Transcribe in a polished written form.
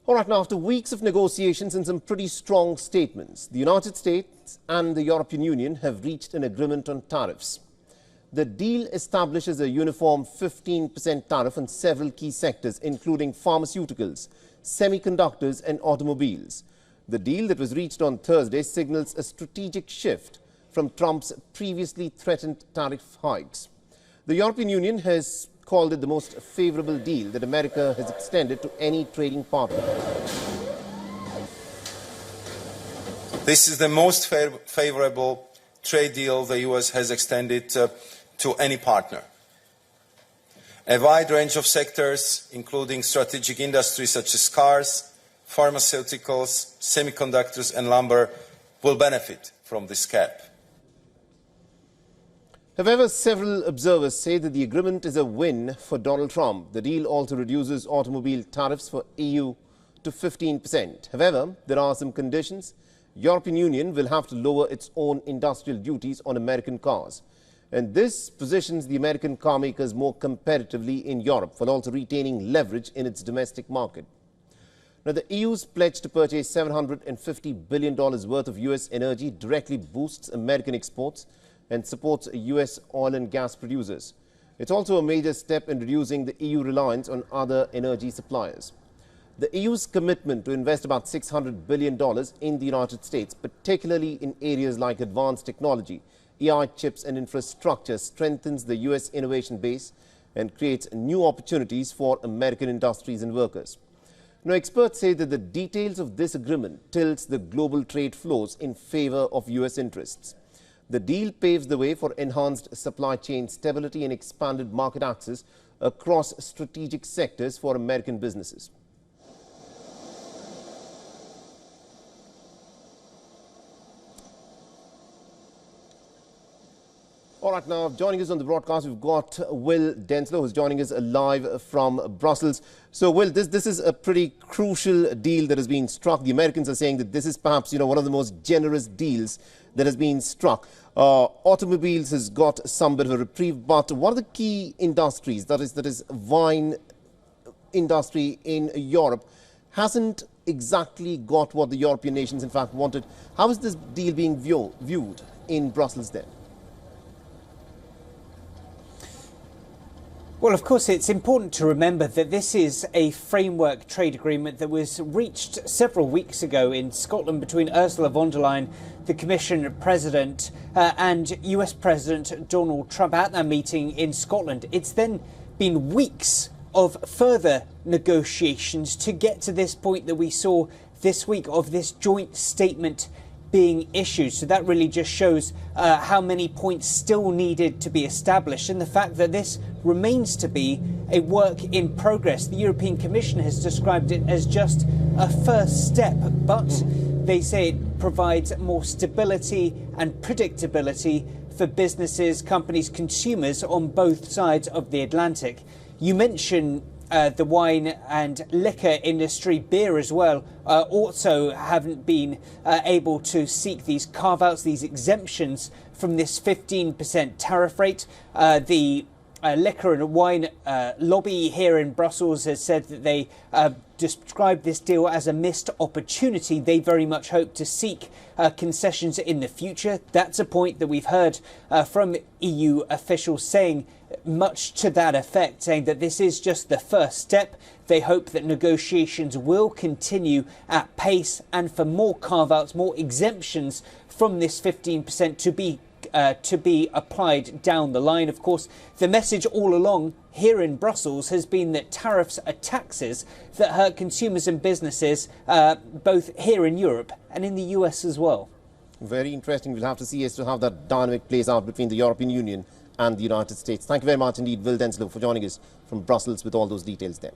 All right, now, after weeks of negotiations and some pretty strong statements, the United States and the European Union have reached an agreement on tariffs. The deal establishes a uniform 15% tariff on several key sectors, including pharmaceuticals, semiconductors and automobiles. The deal that was reached on Thursday signals a strategic shift from Trump's previously threatened tariff hikes. The European Union has called it the most favorable deal that America has extended to any trading partner. This is the most favorable trade deal the U.S. has extended to any partner. A wide range of sectors, including strategic industries such as cars, pharmaceuticals, semiconductors and lumber, will benefit from this cap. However, several observers say that the agreement is a win for Donald Trump. The deal also reduces automobile tariffs for EU to 15%. However, there are some conditions. European Union will have to lower its own industrial duties on American cars. And this positions the American car makers more competitively in Europe, while also retaining leverage in its domestic market. Now, the EU's pledge to purchase $750 billion worth of U.S. energy directly boosts American exports and supports U.S. oil and gas producers. It's also a major step in reducing the EU reliance on other energy suppliers. The EU's commitment to invest about $600 billion in the United States, particularly in areas like advanced technology, AI chips and infrastructure, strengthens the U.S. innovation base and creates new opportunities for American industries and workers. Now, experts say that the details of this agreement tilts the global trade flows in favor of U.S. interests. The deal paves the way for enhanced supply chain stability and expanded market access across strategic sectors for American businesses. All right, now joining us on the broadcast, we've got Will Denslow, who's joining us live from Brussels. So, Will, this is a pretty crucial deal that has been struck. The Americans are saying that this is perhaps, one of the most generous deals that has been struck. Automobiles has got some bit of a reprieve, but one of the key industries, that is wine industry in Europe, hasn't exactly got what the European nations, in fact, wanted. How is this deal being viewed in Brussels then? Well, of course, it's important to remember that this is a framework trade agreement that was reached several weeks ago in Scotland between Ursula von der Leyen, the Commission President, and US President Donald Trump at that meeting in Scotland. It's then been weeks of further negotiations to get to this point that we saw this week of this joint statement being issued. So that really just shows how many points still needed to be established, and the fact that this remains to be a work in progress. The European Commission has described it as just a first step, but they say it provides more stability and predictability for businesses, companies, consumers on both sides of the Atlantic. You mentioned the wine and liquor industry, beer as well, also haven't been able to seek these carve-outs, these exemptions from this 15% tariff rate. The liquor and wine lobby here in Brussels has said that they described this deal as a missed opportunity. They very much hope to seek concessions in the future. That's a point that we've heard from EU officials saying much to that effect, saying that this is just the first step. They hope that negotiations will continue at pace and for more carve-outs, more exemptions from this 15% to be applied down the line. Of course, the message all along here in Brussels has been that tariffs are taxes that hurt consumers and businesses, both here in Europe and in the US as well. Very interesting. We'll have to see as to how that dynamic plays out between the European Union and the United States. Thank you very much indeed, Will Denslow, for joining us from Brussels with all those details there.